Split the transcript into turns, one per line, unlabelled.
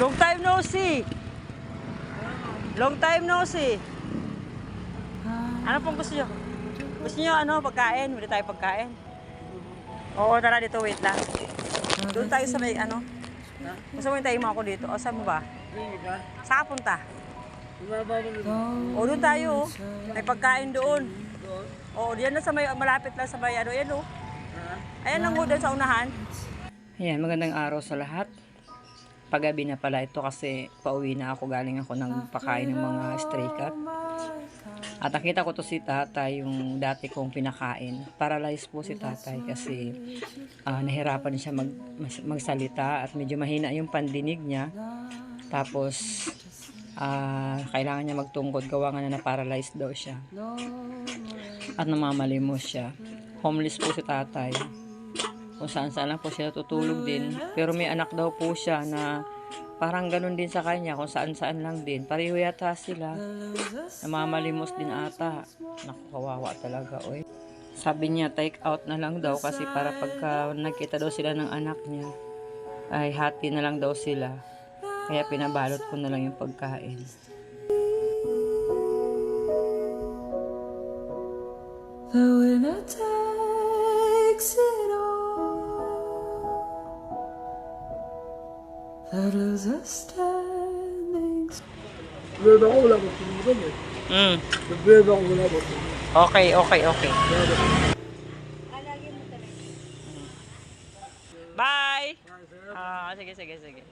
Long time no see. Long time no see. Ano pong gusto nyo? Gusto nyo ano, pagkain? Bili tayo pagkain. Oo, tara dito, wait lang. Doon tayo sa may ano. Gusto mo hintayin mo ako dito? O, saan mo ba? Saan ka punta? O, doon tayo. May pagkain doon. O, diyan na sa may, malapit lang sa may ano, yan o. Ayan lang ho doon sa unahan. Ayan, magandang araw sa lahat. Paggabi na pala ito kasi pauwi na ako, galing ako ng pakain ng mga stray cat. At nakita ko to si tatay, yung dati kong pinakain. Paralyzed po si tatay kasi nahirapan siya magsalita at medyo mahina yung pandinig niya. Tapos kailangan niya magtungkod, gawa nga na paralyzed daw siya. At namamalimos siya. Homeless po si tatay. Kung saan saan lang po siya tutulog din. Pero may anak daw po siya na parang ganun din sa kanya, kung saan saan lang din. Pareho yata sila. Namamalimos din ata. Naku, kawawa talaga. Oy. Sabi niya, take out na lang daw kasi para pagka nagkita daw sila ng anak niya, ay hati na lang daw sila. Kaya pinabalot ko na lang yung pagkain.
The winner takes it all. The loser standing.
Bebe ako wala ko tumutan eh. Bebe ako wala ko tumutan.
Okay. Bye! Sige.